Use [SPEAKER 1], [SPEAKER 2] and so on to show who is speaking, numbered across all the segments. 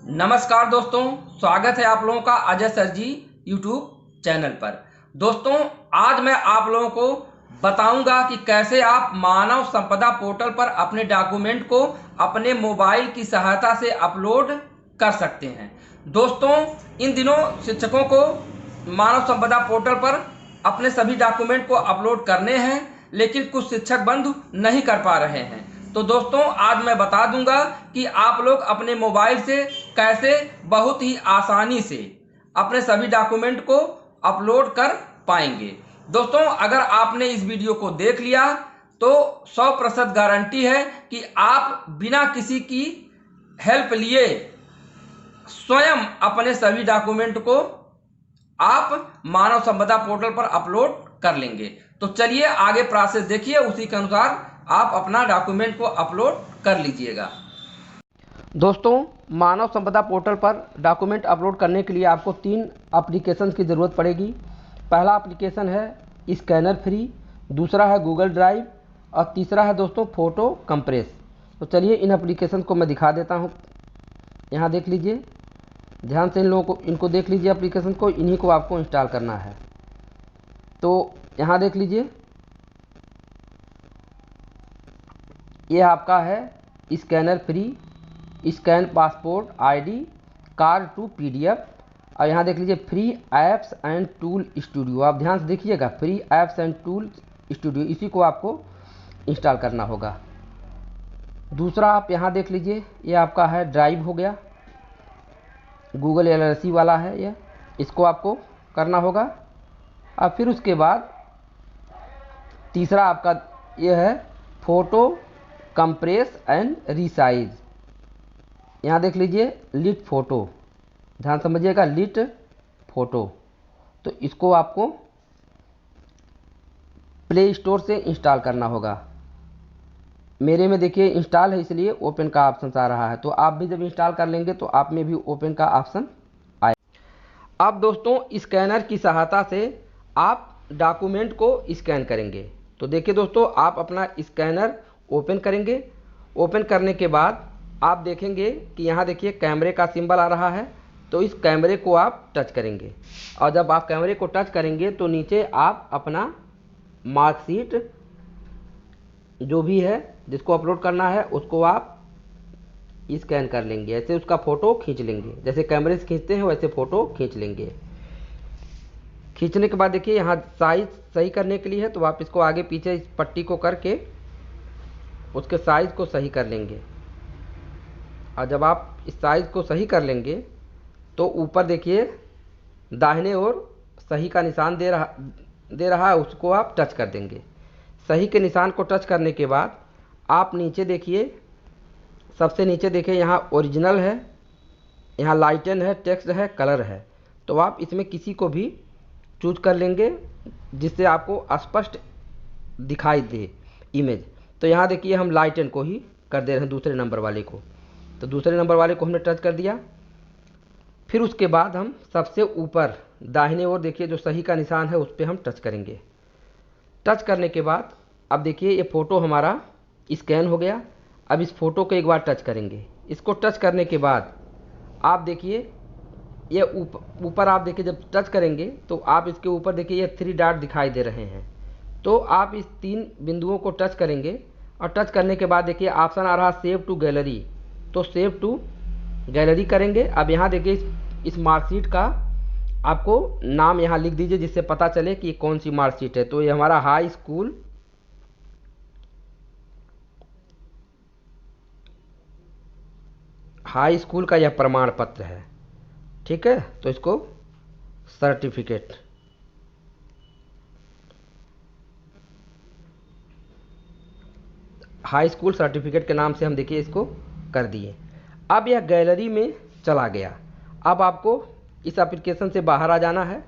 [SPEAKER 1] नमस्कार दोस्तों, स्वागत है आप लोगों का अजय सर जी यूट्यूब चैनल पर। दोस्तों, आज मैं आप लोगों को बताऊंगा कि कैसे आप मानव संपदा पोर्टल पर अपने डॉक्यूमेंट को अपने मोबाइल की सहायता से अपलोड कर सकते हैं। दोस्तों, इन दिनों शिक्षकों को मानव संपदा पोर्टल पर अपने सभी डॉक्यूमेंट को अपलोड करने हैं, लेकिन कुछ शिक्षक बंधु नहीं कर पा रहे हैं। तो दोस्तों, आज मैं बता दूंगा कि आप लोग अपने मोबाइल से कैसे बहुत ही आसानी से अपने सभी डॉक्यूमेंट को अपलोड कर पाएंगे। दोस्तों, अगर आपने इस वीडियो को देख लिया तो 100% गारंटी है कि आप बिना किसी की हेल्प लिए स्वयं अपने सभी डॉक्यूमेंट को आप मानव संपदा पोर्टल पर अपलोड कर लेंगे। तो चलिए आगे प्रोसेस देखिए, उसी के अनुसार आप अपना डॉक्यूमेंट को अपलोड कर लीजिएगा। दोस्तों, मानव संपदा पोर्टल पर डॉक्यूमेंट अपलोड करने के लिए आपको 3 एप्लीकेशन की ज़रूरत पड़ेगी। पहला एप्लीकेशन है स्कैनर फ्री, दूसरा है गूगल ड्राइव और तीसरा है दोस्तों फ़ोटो कंप्रेस। तो चलिए इन एप्लीकेशन को मैं दिखा देता हूँ। यहाँ देख लीजिए, ध्यान से इन लोगों को इनको देख लीजिए, एप्लीकेशन को इन्हीं को आपको इंस्टॉल करना है। तो यहाँ देख लीजिए, ये आपका है scanner free, scan passport ID card to PDF. और यहाँ देख लीजिए free apps and tool studio. आप ध्यान से देखिएगा, free apps and tool studio, इसी को आपको इंस्टॉल करना होगा। दूसरा आप यहाँ देख लीजिए, ये आपका है ड्राइव हो गया, गूगल LLC वाला है ये, इसको आपको करना होगा। और फिर उसके बाद तीसरा आपका ये है फ़ोटो कंप्रेस एंड रीसाइज। यहाँ देख लीजिए लिट फ़ोटो, ध्यान समझिएगा, लिट फ़ोटो। तो इसको आपको प्ले स्टोर से इंस्टॉल करना होगा। मेरे में देखिए इंस्टॉल है, इसलिए ओपन का ऑप्शन आ रहा है। तो आप भी जब इंस्टॉल कर लेंगे तो आप में भी ओपन का ऑप्शन आएगा। अब दोस्तों, स्कैनर की सहायता से आप डॉक्यूमेंट को स्कैन करेंगे। तो देखिए दोस्तों, आप अपना स्कैनर ओपन करेंगे। ओपन करने के बाद आप देखेंगे कि यहाँ देखिए कैमरे का सिंबल आ रहा है। तो इस कैमरे को आप टच करेंगे, और जब आप कैमरे को टच करेंगे तो नीचे आप अपना मार्कशीट जो भी है जिसको अपलोड करना है उसको आप स्कैन कर लेंगे। ऐसे उसका फ़ोटो खींच लेंगे, जैसे कैमरे से खींचते हैं वैसे फ़ोटो खींच लेंगे। खींचने के बाद देखिए यहाँ साइज़ सही करने के लिए है, तो आप इसको आगे पीछे इस पट्टी को करके उसके साइज़ को सही कर लेंगे। और जब आप इस साइज़ को सही कर लेंगे तो ऊपर देखिए दाहिने ओर सही का निशान दे रहा है, उसको आप टच कर देंगे। सही के निशान को टच करने के बाद आप नीचे देखिए, सबसे नीचे देखिए यहाँ ओरिजिनल है, यहाँ लाइटन है, टेक्स्ट है, कलर है। तो आप इसमें किसी को भी चूज कर लेंगे जिससे आपको स्पष्ट दिखाई दे इमेज। तो यहाँ देखिए हम लाइटन को ही कर दे रहे हैं, दूसरे नंबर वाले को। तो दूसरे नंबर वाले को हमने टच कर दिया। फिर उसके बाद हम सबसे ऊपर दाहिने ओर देखिए जो सही का निशान है उस पर हम टच करेंगे। टच करने के बाद अब देखिए ये फ़ोटो हमारा स्कैन हो गया। अब इस फ़ोटो को एक बार टच करेंगे। इसको टच करने के बाद आप देखिए ये ऊपर आप देखिए जब टच करेंगे तो आप इसके ऊपर देखिए ये 3 डॉट दिखाई दे रहे हैं। तो आप इस 3 बिंदुओं को टच करेंगे, और टच करने के बाद देखिए ऑप्शन आ रहा सेव टू गैलरी। तो सेव टू गैलरी करेंगे। अब यहाँ देखिए इस मार्कशीट का आपको नाम यहाँ लिख दीजिए जिससे पता चले कि कौन सी मार्कशीट है। तो ये हमारा हाई स्कूल का यह प्रमाण पत्र है, ठीक है। तो इसको सर्टिफिकेट, हाई स्कूल सर्टिफिकेट के नाम से हम देखिए इसको कर दिए। अब यह गैलरी में चला गया। अब आपको इस एप्लीकेशन से बाहर आ जाना है।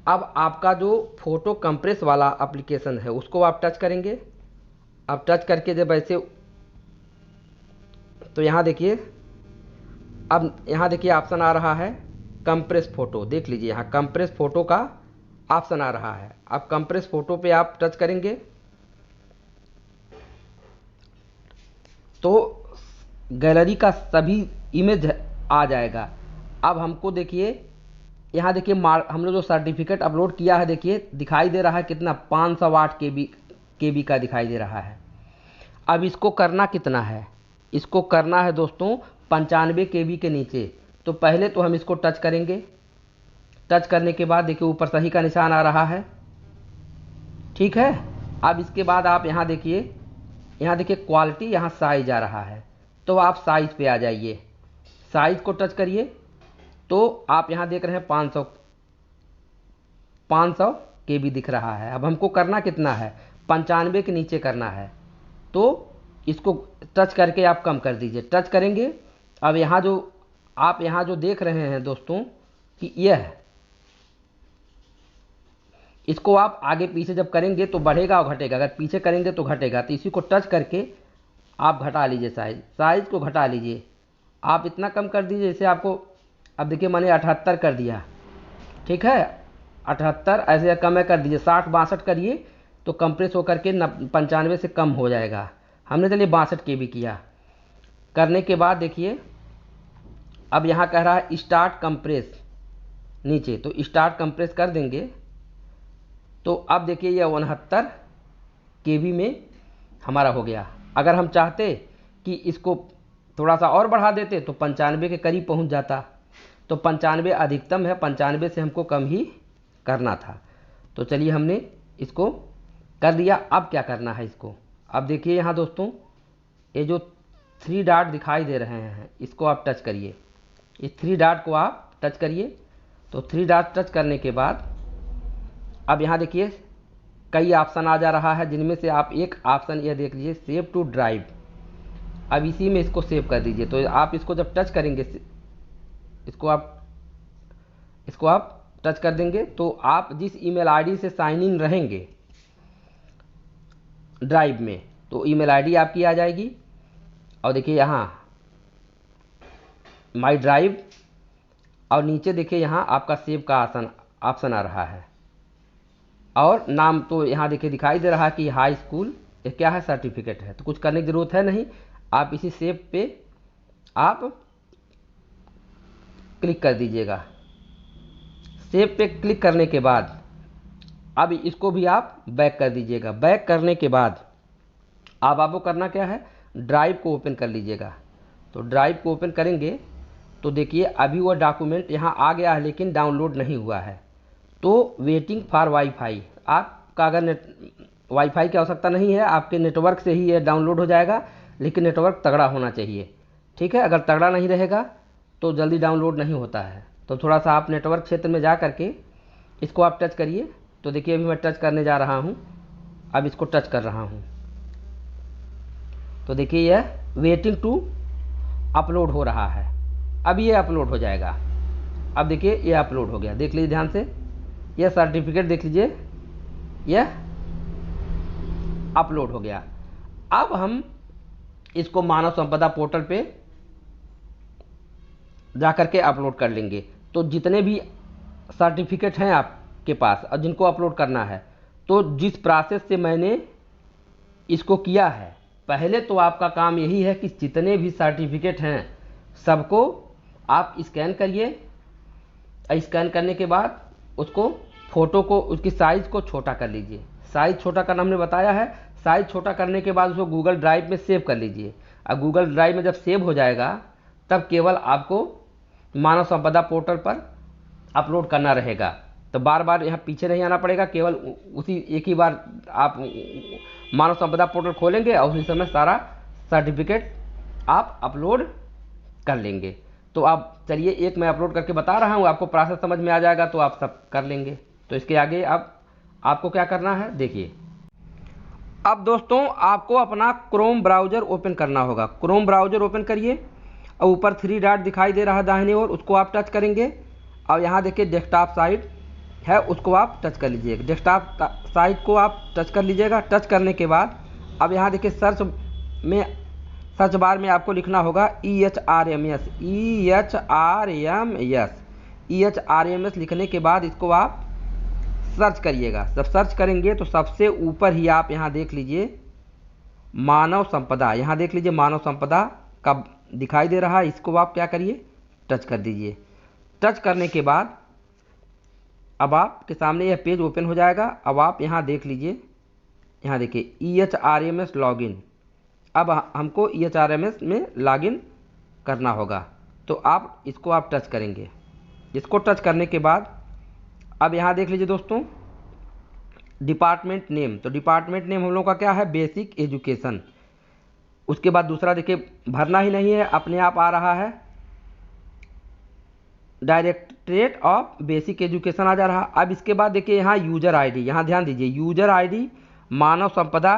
[SPEAKER 1] अब आपका जो फ़ोटो कंप्रेस वाला एप्लीकेशन है उसको आप टच करेंगे। अब टच करके जब ऐसे, तो यहाँ देखिए, अब यहाँ देखिए ऑप्शन आ रहा है कंप्रेस फ़ोटो। देख लीजिए यहाँ कंप्रेस फ़ोटो का ऑप्शन आ रहा है। अब कंप्रेस फ़ोटो पे आप टच करेंगे तो गैलरी का सभी इमेज आ जाएगा। अब हमको देखिए यहाँ देखिए हमने जो सर्टिफिकेट अपलोड किया है देखिए दिखाई दे रहा है कितना 508 केबी का दिखाई दे रहा है। अब इसको करना कितना है, इसको करना है दोस्तों 95 केबी के नीचे। तो पहले तो हम इसको टच करेंगे, टच करने के बाद देखिए ऊपर सही का निशान आ रहा है, ठीक है। अब इसके बाद आप यहाँ देखिए क्वालिटी, यहाँ साइज आ रहा है, तो आप साइज पे आ जाइए, साइज को टच करिए। तो आप यहाँ देख रहे हैं 500 केबी दिख रहा है। अब हमको करना कितना है, 95 के नीचे करना है। तो इसको टच करके आप कम कर दीजिए, टच करेंगे। अब आप यहाँ जो देख रहे हैं दोस्तों कि यह इसको आप आगे पीछे जब करेंगे तो बढ़ेगा और घटेगा, अगर पीछे करेंगे तो घटेगा। तो इसी को टच करके आप घटा लीजिए, साइज को घटा लीजिए, आप इतना कम कर दीजिए जैसे आपको, अब देखिए मैंने 78 कर दिया, ठीक है, 78 ऐसे कम कर दीजिए, 60-62 करिए तो कंप्रेस होकर के 95 से कम हो जाएगा। हमने चलिए 62 केबी किया। करने के बाद देखिए अब यहाँ कह रहा है स्टार्ट कंप्रेस नीचे, तो स्टार्ट कंप्रेस कर देंगे। तो अब देखिए यह 69 केबी में हमारा हो गया। अगर हम चाहते कि इसको थोड़ा सा और बढ़ा देते तो 95 के करीब पहुंच जाता। तो 95 अधिकतम है, 95 से हमको कम ही करना था। तो चलिए हमने इसको कर दिया। अब क्या करना है इसको, अब देखिए यहाँ दोस्तों ये जो 3 डॉट दिखाई दे रहे हैं इसको आप टच करिए, इस 3 डॉट को आप टच करिए। तो 3 डॉट टच करने के बाद अब यहाँ देखिए कई ऑप्शन आ जा रहा है, जिनमें से आप एक ऑप्शन यह देख लीजिए सेव टू ड्राइव। अब इसी में इसको सेव कर दीजिए। तो आप इसको जब टच करेंगे, इसको आप टच कर देंगे तो आप जिस ईमेल आईडी से साइन इन रहेंगे ड्राइव में, तो ईमेल आईडी आपकी आ जाएगी। और देखिए यहाँ माई ड्राइव, और नीचे देखिए यहाँ आपका सेव का ऑप्शन आ रहा है। और नाम तो यहाँ देखिए दिखाई दे रहा है कि हाई स्कूल, ये क्या है, सर्टिफिकेट है। तो कुछ करने की ज़रूरत है नहीं, आप इसी सेव पे आप क्लिक कर दीजिएगा। सेव पे क्लिक करने के बाद अब इसको भी आप बैक कर दीजिएगा। बैक करने के बाद अब आपको करना क्या है, ड्राइव को ओपन कर लीजिएगा। तो ड्राइव को ओपन करेंगे तो देखिए अभी वो डॉक्यूमेंट यहाँ आ गया है लेकिन डाउनलोड नहीं हुआ है। तो वेटिंग फॉर वाईफाई, आपका अगर वाईफाई की आवश्यकता नहीं है, आपके नेटवर्क से ही ये डाउनलोड हो जाएगा, लेकिन नेटवर्क तगड़ा होना चाहिए, ठीक है। अगर तगड़ा नहीं रहेगा तो जल्दी डाउनलोड नहीं होता है। तो थोड़ा सा आप नेटवर्क क्षेत्र में जा करके इसको आप टच करिए। तो देखिए अभी मैं टच करने जा रहा हूँ, अब इसको टच कर रहा हूँ। तो देखिए यह वेटिंग टू अपलोड हो रहा है, अब ये अपलोड हो जाएगा। अब देखिए ये अपलोड हो गया, देख लीजिए ध्यान से, यह सर्टिफिकेट देख लीजिए, यह अपलोड हो गया। अब हम इसको मानव संपदा पोर्टल पे जाकर के अपलोड कर लेंगे। तो जितने भी सर्टिफिकेट हैं आपके पास और जिनको अपलोड करना है, तो जिस प्रोसेस से मैंने इसको किया है, पहले तो आपका काम यही है कि जितने भी सर्टिफिकेट हैं सबको आप स्कैन करिए। स्कैन करने के बाद उसको फ़ोटो को, उसकी साइज़ को छोटा कर लीजिए। साइज़ छोटा करना हमने बताया है। साइज़ छोटा करने के बाद उसको गूगल ड्राइव में सेव कर लीजिए। अब गूगल ड्राइव में जब सेव हो जाएगा तब केवल आपको मानव संपदा पोर्टल पर अपलोड करना रहेगा। तो बार बार यहाँ पीछे नहीं आना पड़ेगा, केवल उसी एक ही बार आप मानव संपदा पोर्टल खोलेंगे और उसी समय सारा सर्टिफिकेट आप अपलोड कर लेंगे। तो आप चलिए एक मैं अपलोड करके बता रहा हूँ, आपको प्रोसेस समझ में आ जाएगा तो आप सब कर लेंगे। तो इसके आगे अब आपको क्या करना है देखिए। अब दोस्तों आपको अपना क्रोम ब्राउज़र ओपन करना होगा। क्रोम ब्राउज़र ओपन करिए और ऊपर 3 डॉट दिखाई दे रहा है दाहिने ओर, उसको आप टच करेंगे। और यहाँ देखिए डेस्कटॉप साइट है, उसको आप टच कर लीजिएगा। डेस्कटॉप साइट को आप टच कर लीजिएगा। टच करने के बाद अब यहाँ देखिए सर्च बार में आपको लिखना होगा EHRMS लिखने के बाद इसको आप सर्च करिएगा। जब सर्च करेंगे तो सबसे ऊपर ही आप यहाँ देख लीजिए मानव संपदा, यहाँ देख लीजिए मानव संपदा का दिखाई दे रहा है। इसको आप क्या करिए, टच कर दीजिए। टच करने के बाद अब आपके सामने यह पेज ओपन हो जाएगा। अब आप यहाँ देख लीजिए, यहाँ देखिए EHRMS लॉगिन। अब हमको EHRMS में लॉगिन करना होगा, तो आप इसको टच करेंगे। इसको टच करने के बाद अब यहाँ देख लीजिए दोस्तों, डिपार्टमेंट नेम। तो डिपार्टमेंट नेम हम लोग का क्या है, बेसिक एजुकेशन। उसके बाद दूसरा देखिए, भरना ही नहीं है, अपने आप आ रहा है, डायरेक्टरेट ऑफ बेसिक एजुकेशन आ जा रहा। अब इसके बाद देखिए यहाँ यूजर आईडी, यहाँ ध्यान दीजिए, यूजर आईडी मानव संपदा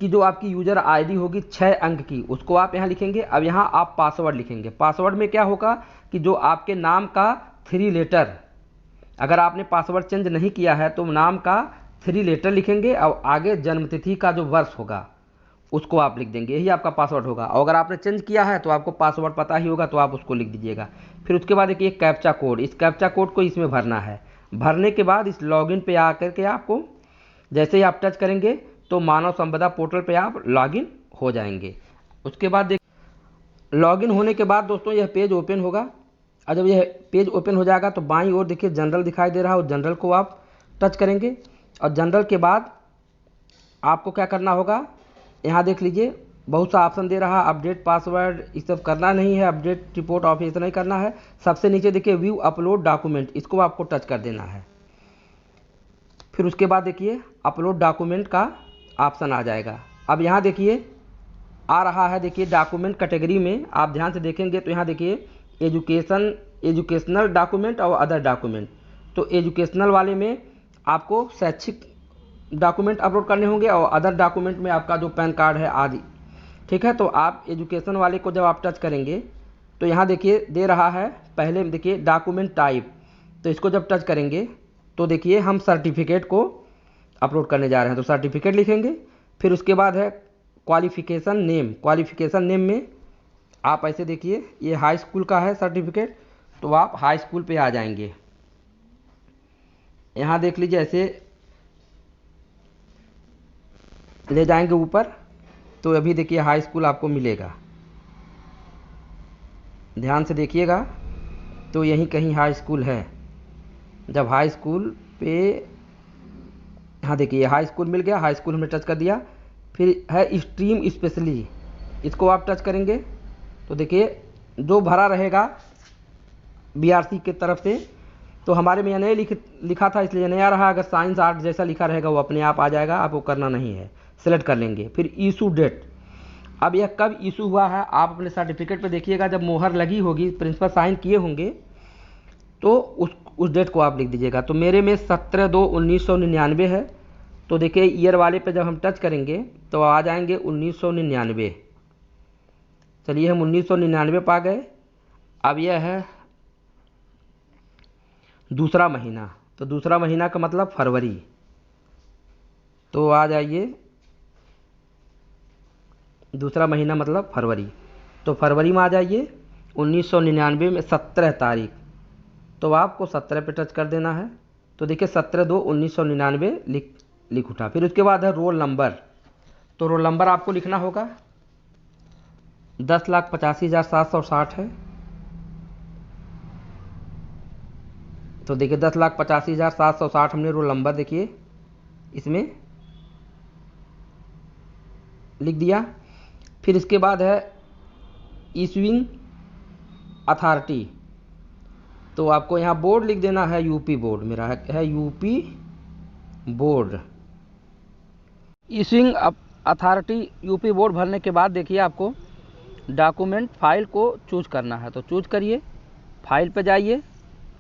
[SPEAKER 1] की जो आपकी यूजर आईडी होगी 6 अंक की, उसको आप यहाँ लिखेंगे। अब यहाँ आप पासवर्ड लिखेंगे। पासवर्ड में क्या होगा कि जो आपके नाम का 3 लेटर, अगर आपने पासवर्ड चेंज नहीं किया है तो नाम का 3 लेटर लिखेंगे और आगे जन्मतिथि का जो वर्ष होगा उसको आप लिख देंगे, यही आपका पासवर्ड होगा। और अगर आपने चेंज किया है तो आपको पासवर्ड पता ही होगा, तो आप उसको लिख दीजिएगा। फिर उसके बाद देखिए कैप्चा कोड, इस कैप्चा कोड को इसमें भरना है। भरने के बाद इस लॉगिन पे आकर के आपको जैसे ही आप टच करेंगे तो मानव संपदा पोर्टल पे आप लॉगिन हो जाएंगे। उसके बाद देखिए लॉगिन होने के बाद दोस्तों यह पेज ओपन होगा। और जब यह पेज ओपन हो जाएगा तो बाईं ओर देखिए जनरल दिखाई दे रहा है, उस जनरल को आप टच करेंगे। और जनरल के बाद आपको क्या करना होगा, यहाँ देख लीजिए बहुत सा ऑप्शन दे रहा है, अपडेट पासवर्ड, ये सब करना नहीं है, अपडेट रिपोर्ट ऑफिस नहीं करना है। सबसे नीचे देखिए व्यू अपलोड डॉक्यूमेंट, इसको आपको टच कर देना है। फिर उसके बाद देखिए अपलोड डॉक्यूमेंट का ऑप्शन आ जाएगा। अब यहाँ देखिए आ रहा है, देखिए डॉक्यूमेंट कैटेगरी में आप ध्यान से देखेंगे तो यहाँ देखिए एजुकेशनल डॉक्यूमेंट और अदर डॉक्यूमेंट। तो एजुकेशनल वाले में आपको शैक्षिक डॉक्यूमेंट अपलोड करने होंगे और अदर डॉक्यूमेंट में आपका जो पैन कार्ड है आदि, ठीक है। तो आप एजुकेशन वाले को जब आप टच करेंगे तो यहाँ देखिए दे रहा है, पहले देखिए डॉक्यूमेंट टाइप, तो इसको जब टच करेंगे तो देखिए हम सर्टिफिकेट को अपलोड करने जा रहे हैं, तो सर्टिफिकेट लिखेंगे। फिर उसके बाद है क्वालिफिकेशन नेम। क्वालिफिकेशन नेम में आप ऐसे देखिए ये हाई स्कूल का है सर्टिफिकेट, तो आप हाई स्कूल पे आ जाएंगे। यहाँ देख लीजिए ऐसे ले जाएंगे ऊपर, तो अभी देखिए हाई स्कूल आपको मिलेगा, ध्यान से देखिएगा। तो यहीं कहीं हाई स्कूल है। जब हाई स्कूल पे, हाँ देखिए हाई स्कूल मिल गया, हाई स्कूल हमने टच कर दिया। फिर है स्ट्रीम स्पेशली, इसको आप टच करेंगे तो देखिए जो भरा रहेगा BRC की तरफ से, तो हमारे में यह नहीं लिखा था इसलिए नहीं आ रहा। अगर साइंस आर्ट जैसा लिखा रहेगा वो अपने आप आ जाएगा, आपको करना नहीं है, सेलेक्ट कर लेंगे। फिर इशू डेट, अब यह कब इशू हुआ है आप अपने सर्टिफिकेट पे देखिएगा, जब मोहर लगी होगी, प्रिंसिपल साइन किए होंगे, तो उस डेट को आप लिख दीजिएगा। तो मेरे में 17/2/1999 है, तो देखिए ईयर वाले पे जब हम टच करेंगे तो आ जाएंगे 1999। चलिए हम 1999 पा गए। अब यह है दूसरा महीना, तो दूसरा महीना का मतलब फरवरी, तो आ जाइए दूसरा महीना मतलब फरवरी, तो फरवरी में आ जाइए 1999 में 17 तारीख, तो आपको 17 पे टच कर देना है। तो देखिए 17/2/1999 लिख उठा। फिर उसके बाद है रोल नंबर, तो रोल नंबर आपको लिखना होगा 10,85,760 है। तो देखिए 10,85,760 हमने रोल नंबर देखिए इसमें लिख दिया। फिर इसके बाद है इशूइंग अथॉरिटी, तो आपको यहाँ बोर्ड लिख देना है, यूपी बोर्ड मेरा है UP board. Issuing authority UP board भरने के बाद देखिए आपको डॉक्यूमेंट फाइल को चूज करना है, तो चूज करिए, फाइल पे जाइए।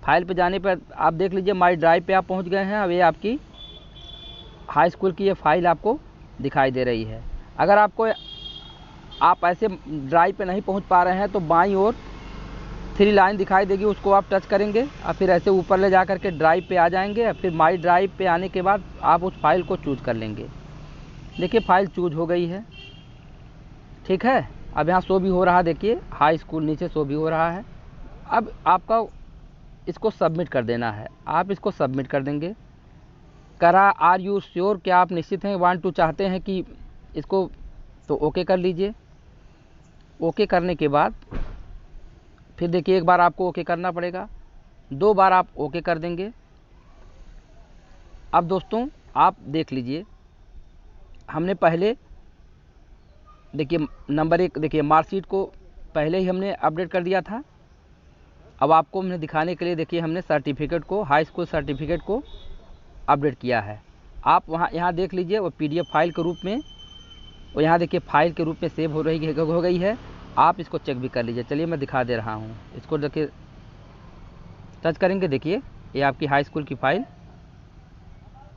[SPEAKER 1] फाइल पे जाने पर आप देख लीजिए माई ड्राइव पे आप पहुंच गए हैं। अब ये आपकी हाई स्कूल की ये फाइल आपको दिखाई दे रही है। अगर आपको आप ऐसे ड्राइव पे नहीं पहुंच पा रहे हैं तो बाईं ओर 3 लाइन दिखाई देगी, उसको आप टच करेंगे और फिर ऐसे ऊपर ले जा कर के ड्राइव पे आ जाएंगे। फिर माई ड्राइव पे आने के बाद आप उस फाइल को चूज कर लेंगे। देखिए फाइल चूज हो गई है, ठीक है। अब यहाँ शो भी हो रहा है, देखिए हाई स्कूल नीचे शो भी हो रहा है। अब आपका इसको सबमिट कर देना है, आप इसको सबमिट कर देंगे। आर यू श्योर, क्या आप निश्चित हैं, 1 2 चाहते हैं कि इसको, तो ओके कर लीजिए। ओके करने के बाद फिर देखिए एक बार आपको ओके करना पड़ेगा, 2 बार आप ओके कर देंगे। अब दोस्तों आप देख लीजिए, हमने पहले देखिए नंबर 1 देखिए मार्कशीट को पहले ही हमने अपडेट कर दिया था। अब आपको हमने दिखाने के लिए देखिए हमने सर्टिफिकेट को, हाई स्कूल सर्टिफिकेट को अपडेट किया है। आप वहाँ यहाँ देख लीजिए, वो PDF फाइल के रूप में, वो यहाँ देखिए फाइल के रूप में सेव हो गई है। आप इसको चेक भी कर लीजिए। चलिए मैं दिखा दे रहा हूँ, इसको देखिए टच करेंगे, देखिए ये आपकी हाई स्कूल की फाइल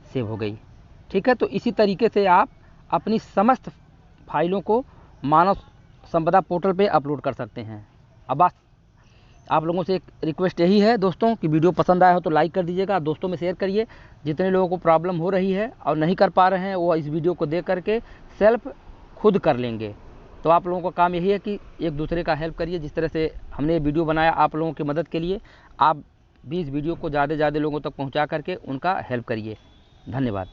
[SPEAKER 1] सेव हो गई। ठीक है, तो इसी तरीके से आप अपनी समस्त फाइलों को मानव संपदा पोर्टल पे अपलोड कर सकते हैं। अब आप लोगों से एक रिक्वेस्ट यही है दोस्तों कि वीडियो पसंद आया हो तो लाइक कर दीजिएगा, दोस्तों में शेयर करिए। जितने लोगों को प्रॉब्लम हो रही है और नहीं कर पा रहे हैं, वो इस वीडियो को देख करके सेल्फ खुद कर लेंगे। तो आप लोगों का काम यही है कि एक दूसरे का हेल्प करिए। जिस तरह से हमने ये वीडियो बनाया आप लोगों की मदद के लिए, आप भी इस वीडियो को ज़्यादा से ज़्यादा लोगों तक पहुँचा करके उनका हेल्प करिए। धन्यवाद।